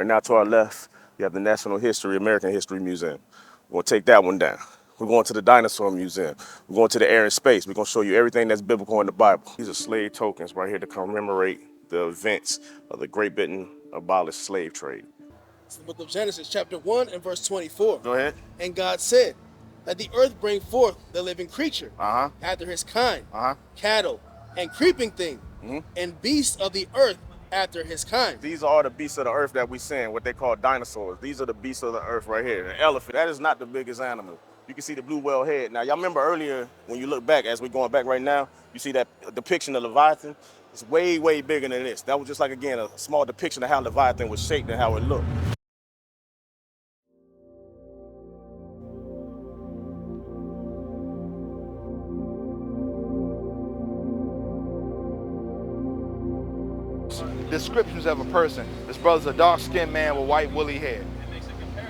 Right now to our left, you have the National History, American History Museum. We're gonna take that one down. We're going to the Dinosaur Museum. We're going to the Air and Space. We're gonna show you everything that's biblical in the Bible. These are slave tokens right here to commemorate the events of the Great Britain abolished slave trade. It's the book of Genesis, chapter 1 and verse 24. Go ahead. And God said, let the earth bring forth the living creature after his kind, cattle and creeping thing, and beasts of the earth after his kind. These are the beasts of the earth that we're seeing, what they call dinosaurs. These are the beasts of the earth right here. The elephant, that is not the biggest animal. You can see the blue whale head. Now, y'all remember earlier when you look back, as we're going back right now, you see that depiction of Leviathan? It's way, way bigger than this. That was just like, again, a small depiction of how Leviathan was shaped and how it looked. Descriptions of a person. This brother's a dark-skinned man with white woolly hair.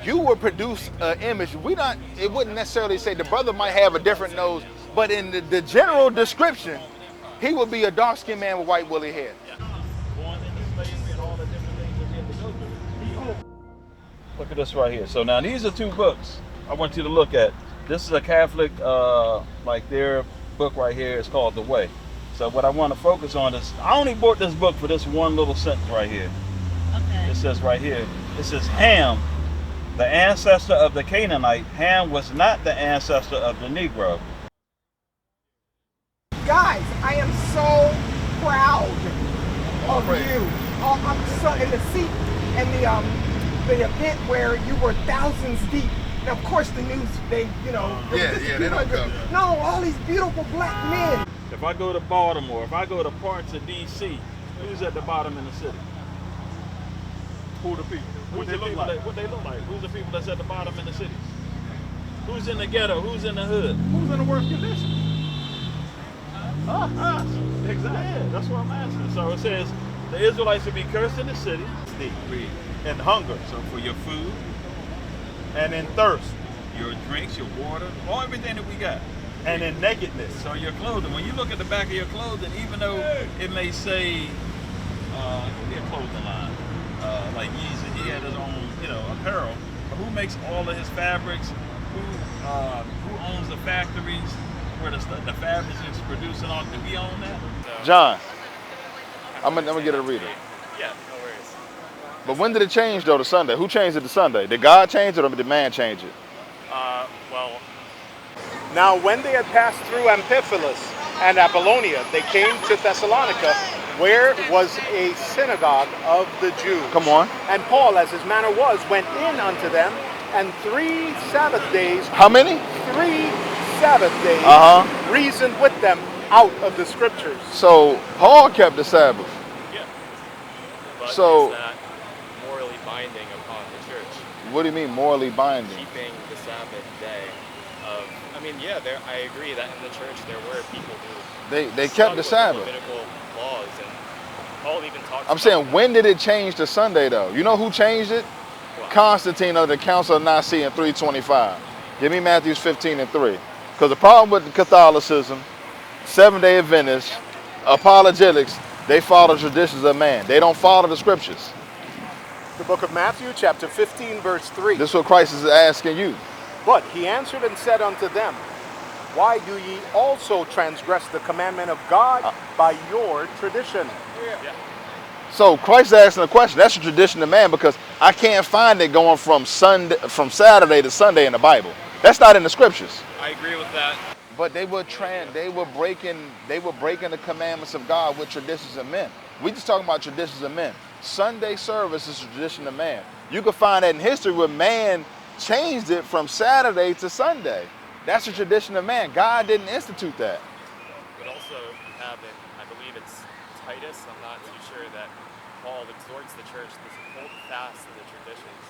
You would produce an image. It wouldn't necessarily say the brother might have a different nose, but in the general description, he would be a dark-skinned man with white woolly hair. Look at this right here. So now these are two books I want you to look at. This is a Catholic, like their book right here. It's called The Way. So what I want to focus on is, I only bought this book for this one little sentence right here. Okay. It says right here, it says Ham, the ancestor of the Canaanite. Ham was not the ancestor of the Negro. Guys, I am so proud of you. I'm so in the seat and the event where you were thousands deep. Now, of course, the news, they don't come. No, all these beautiful black men. If I go to Baltimore, if I go to parts of D.C., who's at the bottom in the city? Who the people? What they look like? What they look like? Who's the people that's at the bottom in the cities? Who's in the ghetto? Who's in the hood? Who's in the worst condition? Us. Exactly. Yeah, that's what I'm asking. So it says, the Israelites will be cursed in the city, in hunger, so for your food, and in thirst, your drinks, your water, all everything that we got. And in nakedness, so your clothing. When you look at the back of your clothing, even though it may say, it could be a clothing line, like Yeezy, he had his own, apparel. But who makes all of his fabrics? Who owns the factories where the fabrics is producing on? Do we own that? No. John, I'm gonna get a reader. Yeah, no worries. But when did it change though to Sunday? Who changed it to Sunday? Did God change it or did man change it? Well. Now when they had passed through Amphipolis and Apollonia, they came to Thessalonica, where was a synagogue of the Jews. Come on. And Paul, as his manner was, went in unto them, and 3 Sabbath days. How many? 3 Sabbath days. Reasoned with them out of the scriptures. So Paul kept the Sabbath. Yeah. But so is that morally binding upon the church? What do you mean morally binding? Keeping the Sabbath day. I agree that in the church there were people who they kept the Sabbath. Levitical laws, and Paul even talks. I'm saying, when did it change to Sunday though? You know who changed it? Wow. Constantine of the Council of Nicaea in 325. Give me Matthew 15:3. Because the problem with Catholicism, Seventh-day Adventists, apologetics, they follow traditions of man. They don't follow the scriptures. The book of Matthew, chapter 15, verse 3. This is what Christ is asking you. But he answered and said unto them, why do ye also transgress the commandment of God by your tradition? Yeah. So Christ asking a question. That's a tradition of man, because I can't find it going from Saturday to Sunday in the Bible. That's not in the scriptures. I agree with that. But they were breaking the commandments of God with traditions of men. We just talking about traditions of men. Sunday service is a tradition of man. You can find that in history where man changed it from Saturday to Sunday. That's a tradition of man. God didn't institute that. But also have it, I believe it's Titus, I'm not too sure, that Paul exhorts the church to hold fast to the traditions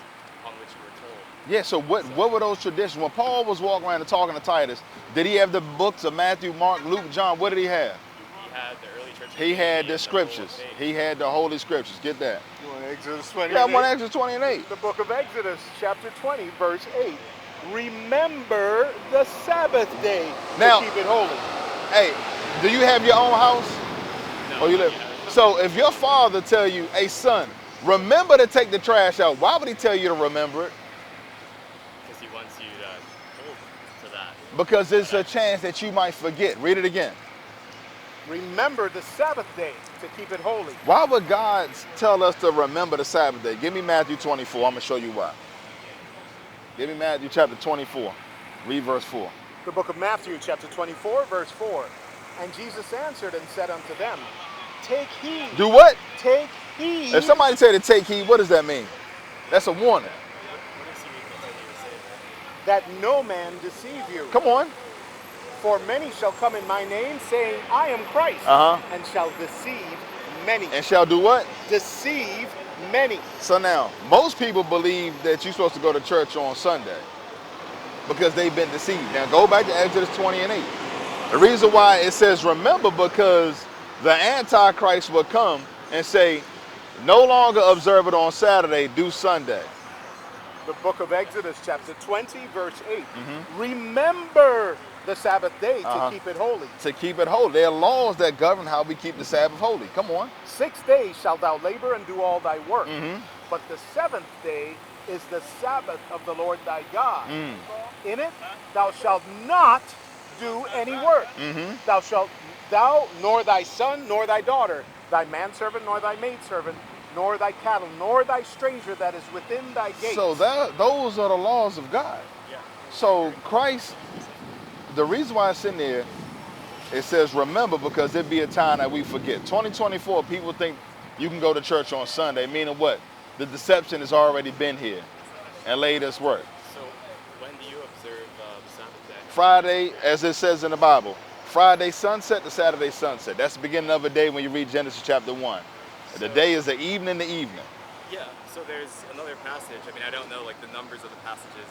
on which you were told. Yeah, so what were those traditions? When Paul was walking around and talking to Titus, did he have the books of Matthew, Mark, Luke, John? What did he have? He had the early church. He had the scriptures. He had the Holy Scriptures. Get that. You want Exodus 20? Yeah, I want Exodus 20 and 8. The book of Exodus, chapter 20, verse 8. Remember the Sabbath day to keep it holy. Hey, do you have your own house? No. Or you live? So if your father tell you, hey son, Remember to take the trash out. Why would he tell you to remember it? Because he wants you to hold to that. Because there's a chance that you might forget. Read it again. Remember the Sabbath day to keep it holy. Why would God tell us to remember the Sabbath day? Give me Matthew 24. I'm going to show you why. Give me Matthew chapter 24. Read verse 4. The book of Matthew, chapter 24, verse 4. And Jesus answered and said unto them, take heed. Do what? Take heed. If somebody say to take heed, what does that mean? That's a warning. What does he continue to say there? That no man deceive you. Come on. For many shall come in my name, saying, I am Christ, and shall deceive many. And shall do what? Deceive many. So now, most people believe that you're supposed to go to church on Sunday because they've been deceived. Now go back to Exodus 20 and 8. The reason why it says remember, because the Antichrist will come and say, no longer observe it on Saturday, do Sunday. The book of Exodus, chapter 20, verse 8. Remember the Sabbath day to keep it holy. To keep it holy. There are laws that govern how we keep the Sabbath holy. Come on. 6 days shalt thou labor and do all thy work. But the seventh day is the Sabbath of the Lord thy God. In it thou shalt not do any work. Thou nor thy son nor thy daughter, thy manservant nor thy maidservant, nor thy cattle, nor thy stranger that is within thy gates. So those are the laws of God. Yeah. So Christ, the reason why it's in there, it says remember, because there'd be a time that we forget. 2024, people think you can go to church on Sunday, meaning what? The deception has already been here and laid its work. So when do you observe the Sabbath day? Friday, as it says in the Bible, Friday sunset to Saturday sunset. That's the beginning of a day when you read Genesis chapter 1. The day is the evening to evening. Yeah, so there's another passage, I mean, I don't know like the numbers of the passages,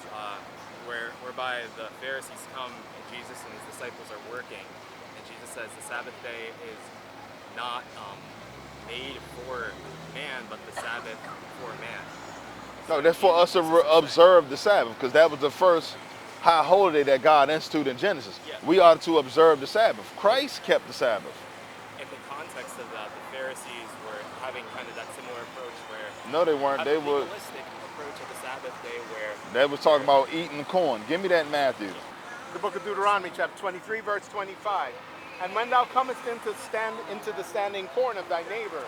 whereby the Pharisees come and Jesus and his disciples are working, and Jesus says the Sabbath day is not made for man, but the Sabbath for man. No, that's for us to observe the Sabbath, because that was the first high holiday that God instituted in Genesis. Yeah. We are to observe the Sabbath. Christ kept the Sabbath. In the context of that, the Pharisees were having kind of that similar approach where No, they weren't. They a were. legalistic approach of the Sabbath day where They was talking about eating corn. Give me that in Matthew. The book of Deuteronomy, chapter 23, verse 25. And when thou comest into the standing corn of thy neighbor,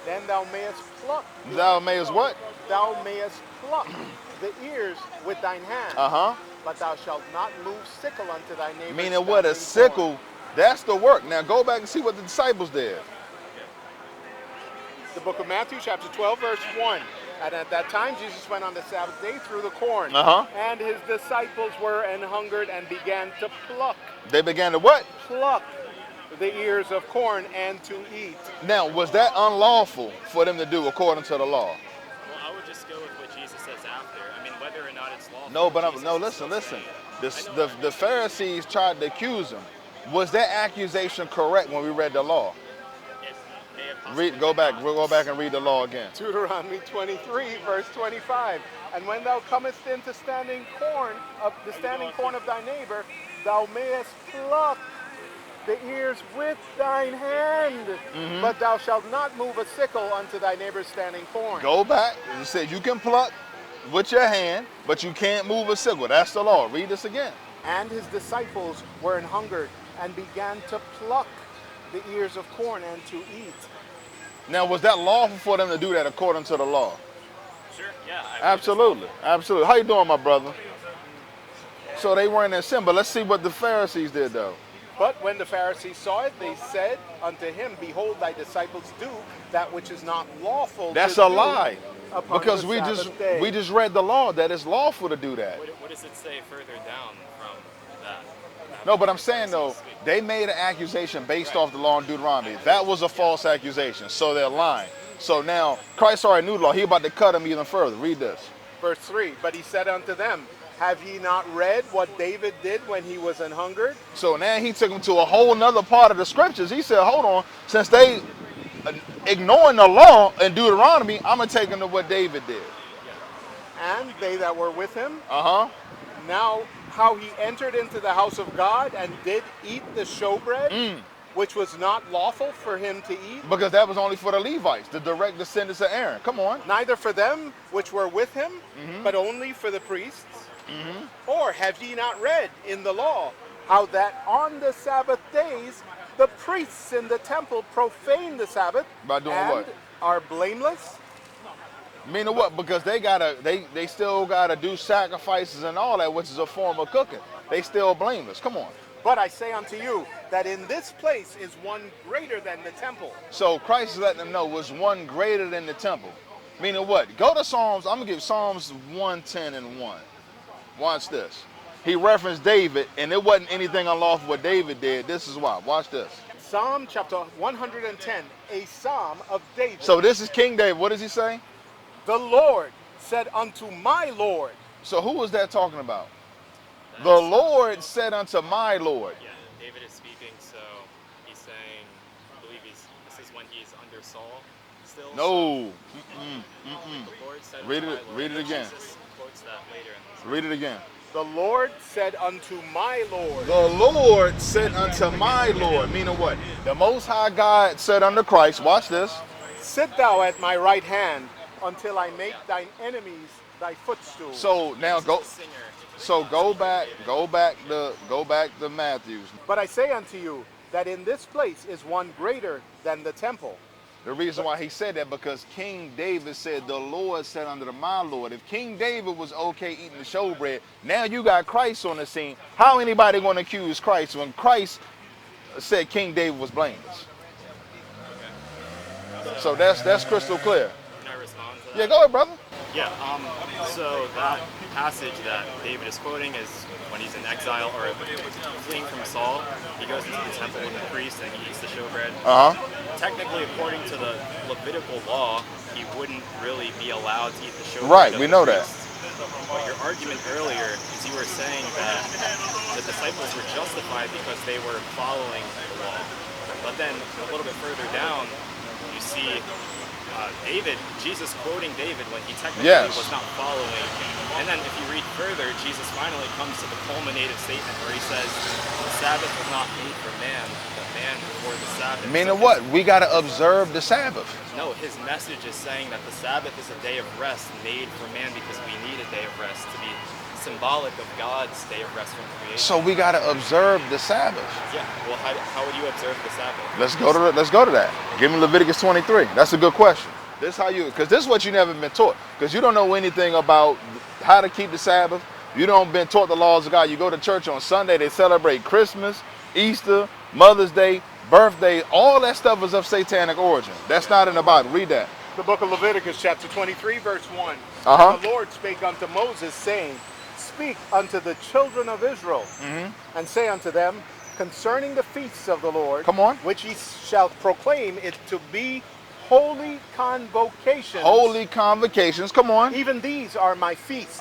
then thou mayest pluck. Thou mayest what? Thou mayest pluck the ears with thine hand. But thou shalt not move sickle unto thy neighbor. Meaning what? A sickle. That's the work. Now go back and see what the disciples did. The book of Matthew, chapter 12, verse 1. And at that time, Jesus went on the Sabbath day through the corn. And his disciples were an hungered and began to pluck. They began to what? Pluck the ears of corn and to eat. Now, was that unlawful for them to do according to the law? Well, I would just go with what Jesus says after. I mean, whether or not it's lawful. No, but listen. The Pharisees tried to accuse him. Was that accusation correct when we read the law? Go back and read the law again. Deuteronomy 23, verse 25. And when thou comest into standing corn of thy neighbor, thou mayest pluck the ears with thine hand, but thou shalt not move a sickle unto thy neighbor's standing corn. Go back. It said you can pluck with your hand, but you can't move a sickle. That's the law. Read this again. And his disciples were an hungered and began to pluck the ears of corn and to eat. Now, was that lawful for them to do that according to the law? Sure, yeah. Absolutely. Absolutely. How you doing, my brother? So they weren't in sin, but let's see what the Pharisees did, though. But when the Pharisees saw it, they said unto him, Behold, thy disciples do that which is not lawful. That's to a do lie. Because we just read the law that it's lawful to do that. What does it say further down from that? No, but I'm saying, though, they made an accusation based off the law in Deuteronomy. That was a false accusation, so they're lying. So now, Christ already knew the law. He about to cut them even further. Read this. Verse 3, But he said unto them, Have ye not read what David did when he was an hungered? So now he took them to a whole nother part of the scriptures. He said, hold on, since they ignoring the law in Deuteronomy, I'm going to take them to what David did. And they that were with him, Uh-huh. now how he entered into the house of God and did eat the showbread, which was not lawful for him to eat? Because that was only for the Levites, the direct descendants of Aaron. Come on. Neither for them which were with him, but only for the priests? Or have ye not read in the law how that on the Sabbath days the priests in the temple profane the Sabbath By doing and what? are blameless? Meaning what? Because they still gotta do sacrifices and all that, which is a form of cooking. They still blameless. Come on. But I say unto you that in this place is one greater than the temple. So Christ is letting them know was one greater than the temple. Meaning what? Go to Psalms. I'm gonna give Psalms 110 and 1. Watch this. He referenced David, and it wasn't anything unlawful what David did. This is why. Watch this. Psalm chapter 110, a psalm of David. So this is King David. What does he say? The Lord said unto my Lord. So who was that talking about? The Lord said unto my Lord. Yeah, David is speaking, so he's saying, I believe this is when he's under Saul still. No. The Lord said Read unto it. my Lord. Read it again. Jesus quotes that later in this. Read it again. The Lord said unto my Lord. The Lord said unto my Lord. Meaning what? The Most High God said unto Christ. Watch this. Sit thou at my right hand until I make thine enemies thy footstool. So now go. Singer. So go back to Matthew. But I say unto you that in this place is one greater than the temple. The reason why he said that, because King David said, the Lord said unto my Lord. If King David was okay eating the showbread, now you got Christ on the scene. How anybody going to accuse Christ when Christ said King David was blameless? So that's crystal clear. Can I respond to that? Yeah, go ahead, brother. Yeah, so that passage that David is quoting is when he's in exile or fleeing from Saul. He goes into the temple with the priest and he eats the showbread. Technically, according to the Levitical law, he wouldn't really be allowed to eat the showbread. Right, of we the know that. priest. But your argument earlier is you were saying that the disciples were justified because they were following the law. But then a little bit further down, you see David, Jesus quoting David when he technically was not following. And then if you read further, Jesus finally comes to the culminated statement where he says, the Sabbath was not made for man, but man for the Sabbath. Meaning what? We got to observe the Sabbath. No, his message is saying that the Sabbath is a day of rest made for man because we need a day of rest to be symbolic of God's day of rest from creation. So we got to observe the Sabbath. Yeah, well, how would you observe the Sabbath? Let's go to that. Give me Leviticus 23. That's a good question. This how you, because this is what you never been taught. Because you don't know anything about how to keep the Sabbath. You don't been taught the laws of God. You go to church on Sunday, they celebrate Christmas, Easter, Mother's Day, birthday. All that stuff is of satanic origin. That's not in the Bible. Read that. The book of Leviticus chapter 23 verse 1. The Lord spake unto Moses, saying, Speak unto the children of Israel, and say unto them, concerning the feasts of the Lord, which ye shall proclaim it to be holy convocations. Holy convocations, come on. Even these are my feasts.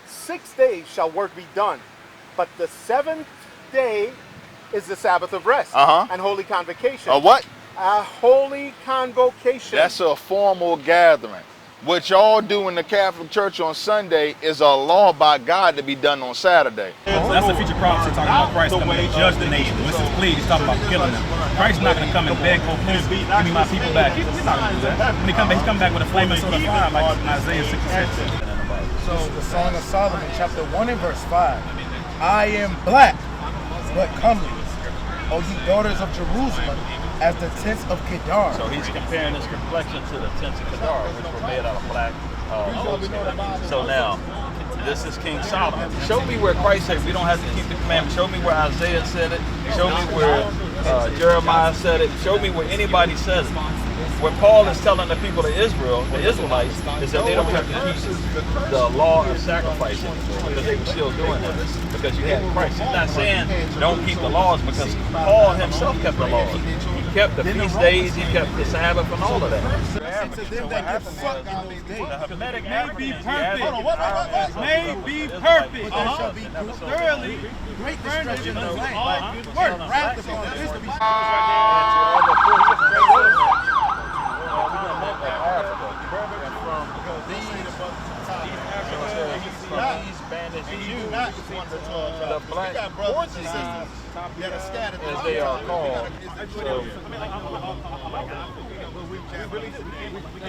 6 days shall work be done, but the seventh day is the Sabbath of rest and holy convocation. A what? A holy convocation. That's a formal gathering. What y'all do in the Catholic Church on Sunday is a law by God to be done on Saturday. That's a future prophecy talking about Christ coming to judge the nation. When it's plead, he's talking about killing them. Christ's not going to come and beg, oh please, give me my people back. He's not going to do that. When he comes back with a flaming sword of fire like in Isaiah 66. So the Song of Solomon, chapter 1 and verse 5. I am black, but comely, O ye daughters of Jerusalem, as the tents of Kedar. So he's comparing his complexion to the tents of Kedar, which were made out of black goatskin. So now, this is King Solomon. Show me where Christ said we don't have to keep the commandments. Show me where Isaiah said it. Show me where Jeremiah said it. Show me where anybody says it. What Paul is telling the people of Israel, the Israelites, is that they don't have to keep the law of sacrifice anymore because they were still doing that because you had Christ. He's not saying don't keep the laws because Paul himself kept the laws. He kept the feast days, he kept the Sabbath and all of that. To them that get fucked on those days. May be perfect. May be perfect. But there shall be thoroughly great distress in the land. Work, wrath upon this to be These banished And you do not one of the 12 tribes. The black You got brothers and Portuguese, sisters that are scattered as they are called. So,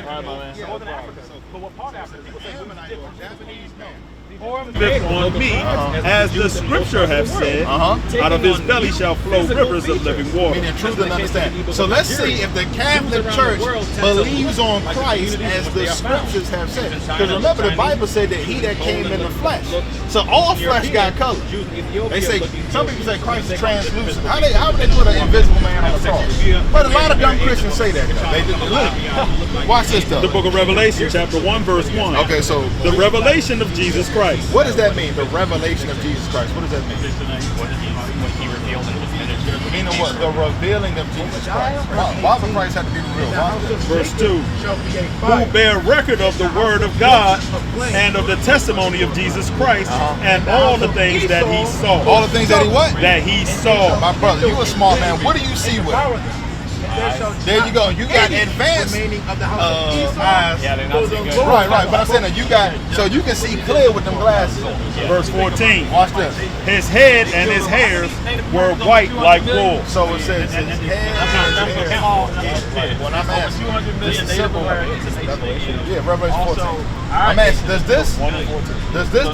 right, my man. Northern Africa. But what part of Africa? People say Japanese men. On me, as the scripture have said, out of his belly shall flow rivers of living water. Meaning truth and understanding. So let's see if the Catholic Church believes on Christ as the scriptures have said. Because remember, the Bible said that he that came in the flesh. So all flesh got color. They say, some people say Christ is translucent. How would they put an invisible man on the cross? But a lot of dumb Christians say that. They look. Watch this though. The book of Revelation, chapter 1, verse 1. Okay, so the revelation of Jesus Christ. What does that mean? The revelation of Jesus Christ. What does that mean? What he revealed in his ministry. Meaning what? The revealing of Jesus Christ. Why would Christ have to be revealed? Verse 2. Who bear record of the word of God and of the testimony of Jesus Christ and all the things that he saw. All the things that he what? That he saw. My brother, you a smart man. What do you see with it? There you go. You got advanced eyes. Yeah, they're not too good. Right. But I'm saying that you got, so you can see clear with them glasses on. Verse 14. Watch this. His head and his hairs were white like wool. So it says his head and his hair. When I'm asking, this is simple. Yeah, Revelation 14. I'm asking, does this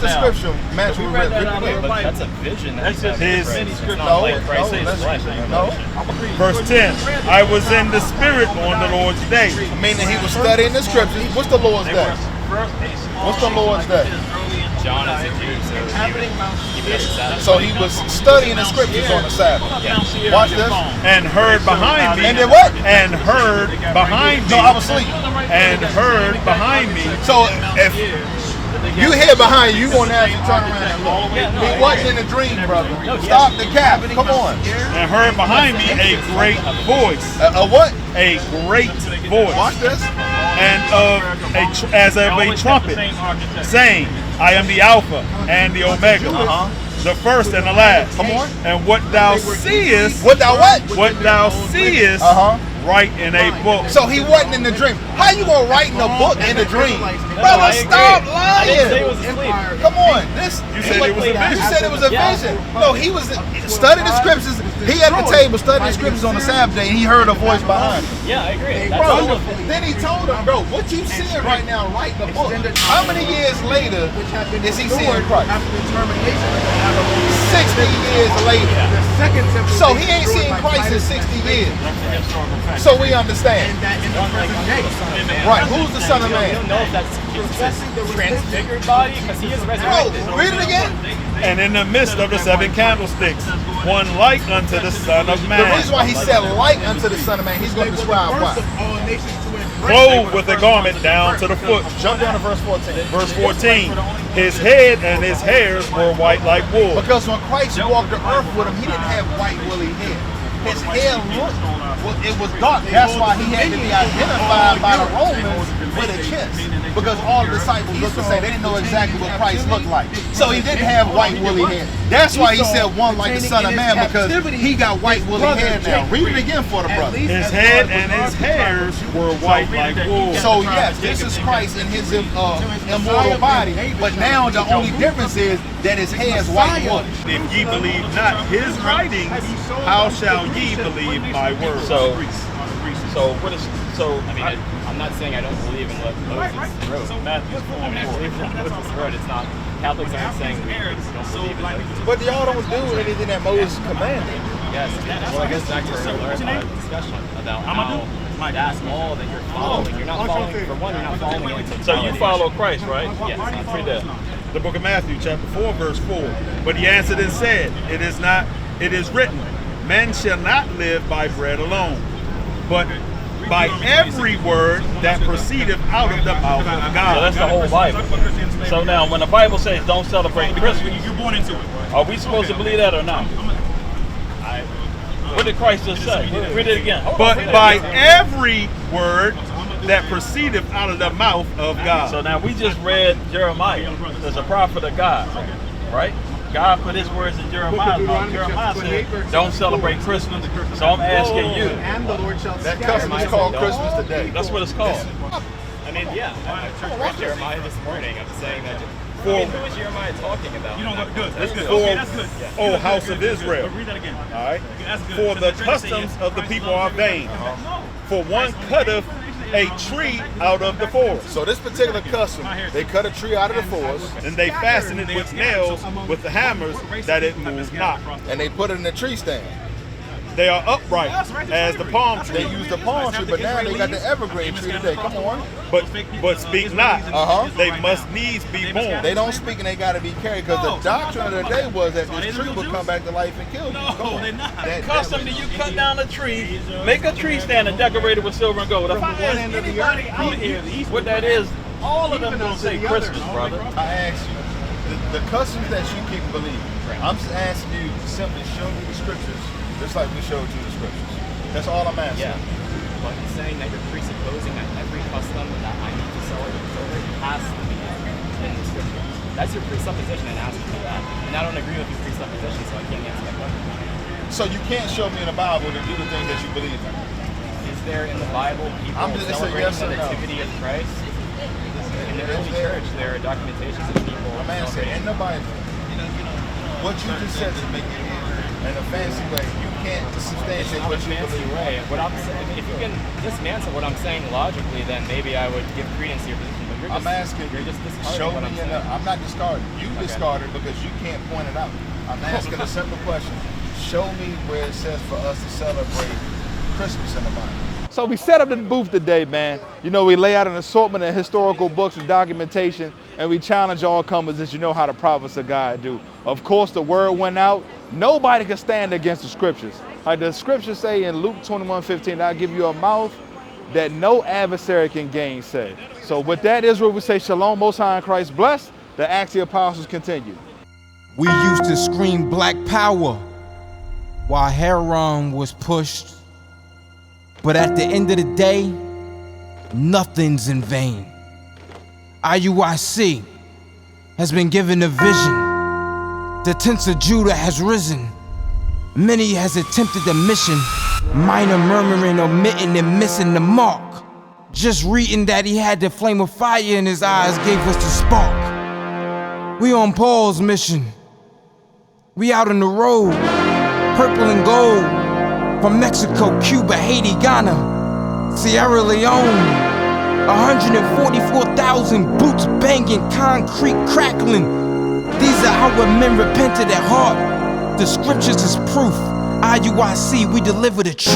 description match with Revelation? That's a vision. That's his. No. Verse 10. I was in the spirit on the Lord's day. Meaning he was studying the scriptures. What's the Lord's day? What's the Lord's day? John is a Jew, so he missed Sabbath. So he was studying the scriptures on the Sabbath. Watch this. And heard behind me. And then what? And heard behind me. No, I was asleep. And heard behind me. So if you hear behind you, going to have to turn around and look. He wasn't in a dream, brother. Stop the cap. Come on. And heard behind me a great voice. A what? A great voice. Watch this. And as of a trumpet, saying, I am the Alpha and the Omega, the first and the last. Come on. And what thou seest, what thou what? What thou seest, write in a book. So he wasn't in the dream. How you gonna write in a book in a dream? Brother, stop lying. Come on. You said it was a vision. You said it was a vision. No, he was studying the scriptures. He at the table studying the scriptures on the Sabbath day, and he heard a voice behind him. Yeah, I agree. Bro, then he told him, bro, what you seeing right now, write the book. How many years later is he seeing Christ? 60 years later. So he ain't seen Christ in 60 years. So we understand. Right, who's the Son of Man? You don't know if that's his transfigured body, because he is resurrected. Bro, read it again. And in the midst of the 7 candlesticks, one like unto the Son of Man. The reason why he said like unto the Son of Man, he's going to describe what? Clothed with a garment down to the foot. Jump down to verse 14. Verse 14. His head and his hairs were white like wool. Because when Christ walked the earth with him, he didn't have white woolly hair. His hair looked, it was dark. That's why he had to be identified by the Romans with a kiss. Because all the disciples looked the same. They didn't know exactly what Christ looked like. So he didn't have white woolly hair. That's why he said one like the Son of Man, because he got white woolly hair now. Read it again for the brother. His head and his hairs were white like wool. So yes, this is Christ in his immortal body. But now the only difference is that his hair is white wool. If ye believe not his writings, how shall ye believe my words? I'm not saying I don't believe in what Moses wrote. I believe in what Moses wrote. It's not, Catholics aren't saying we don't believe in Moses. But y'all don't do anything that Moses commanded. Yes, well, I guess back to our discussion about how that's all that you're following. You're not following, for one, you're not following anything. So you follow Christ, right? Yes. Read that. The book of Matthew, chapter 4, verse 4. But he answered and said, it is written, men shall not live by bread alone, but by every word that proceedeth out of the mouth of God. So that's the whole Bible. So now, when the Bible says don't celebrate Christmas, You're born into it. are we supposed to believe that or not? What did Christ just say? Read it again. But by every word that proceedeth out of the mouth of God. So now we just read Jeremiah as a prophet of God, right? God put his words in Jeremiah's mouth. Jeremiah said, don't celebrate Christmas. So I'm asking you. That custom is called Christmas today. That's what it's called. I mean, yeah, I read Jeremiah this morning. I'm saying that. For, I mean, who is Jeremiah talking about? You don't go good. That's good. For, Okay, that's good. oh, house of Israel. Read that again. All right. That's good. For So the they're trying to say customs is of the Christ people loves are vain. No. For one cutteth a tree out of the forest. So this particular custom, they cut a tree out of the forest, And they fasten it with nails with the hammers that it moves not. and they put it in a tree stand. They are upright as the palm tree. They use the palm tree, but now they got the evergreen tree today. Come on. But speak not. They must needs be born. They don't speak and they got to be carried, because the doctrine of the day was that this tree would come back to life and kill you. No, they're not. Custom that you cut down a tree, make a tree stand and decorate it with silver and gold. If I ask anybody out here what that is, all of them will say Christmas, brother. I ask you, the customs that you keep believing, I'm just asking you to simply show me the scriptures, just like we showed you the scriptures. That's all I'm asking. Yeah. But he's saying that you're presupposing that every custom that I need to celebrate has to be in the scripture. That's your presupposition and asking me that. And I don't agree with your presupposition, so I can't answer that question. So you can't show me in the Bible to do the things that you believe in. Is there in the Bible people celebrating the nativity of Christ? In the early church, there are documentations of people. I'm asking, in the Bible, what you just said to me in a fancy way, you can't substantiate what you believe. Way. What I'm saying, if you can dismantle what I'm saying logically, then maybe I would give credence to your position. But I'm asking, you're just discarding show what me I'm saying. I'm not discarding. You discarded because you can't point it out. I'm asking a simple question. Show me where it says for us to celebrate Christmas in the Bible. So we set up the booth today, man. You know, we lay out an assortment of historical books and documentation, and we challenge all comers that you know how the prophets of God do. Of course, the word went out. Nobody can stand against the scriptures. Like the scriptures say in Luke 21:15, I'll give you a mouth that no adversary can gainsay. So with that, Israel, we say shalom, most high in Christ bless. The Acts of the Apostles continue. We used to scream black power while Heron was pushed. But at the end of the day, nothing's in vain. IUIC has been given a vision. The tents of Judah has risen. Many has attempted the mission. Minor murmuring, omitting, and missing the mark. Just reading that he had the flame of fire in his eyes gave us the spark. We on Paul's mission. We out on the road, purple and gold. From Mexico, Cuba, Haiti, Ghana, Sierra Leone. 144,000 boots banging, concrete crackling. These are our men repented at heart. The scriptures is proof. IUIC, we deliver the truth.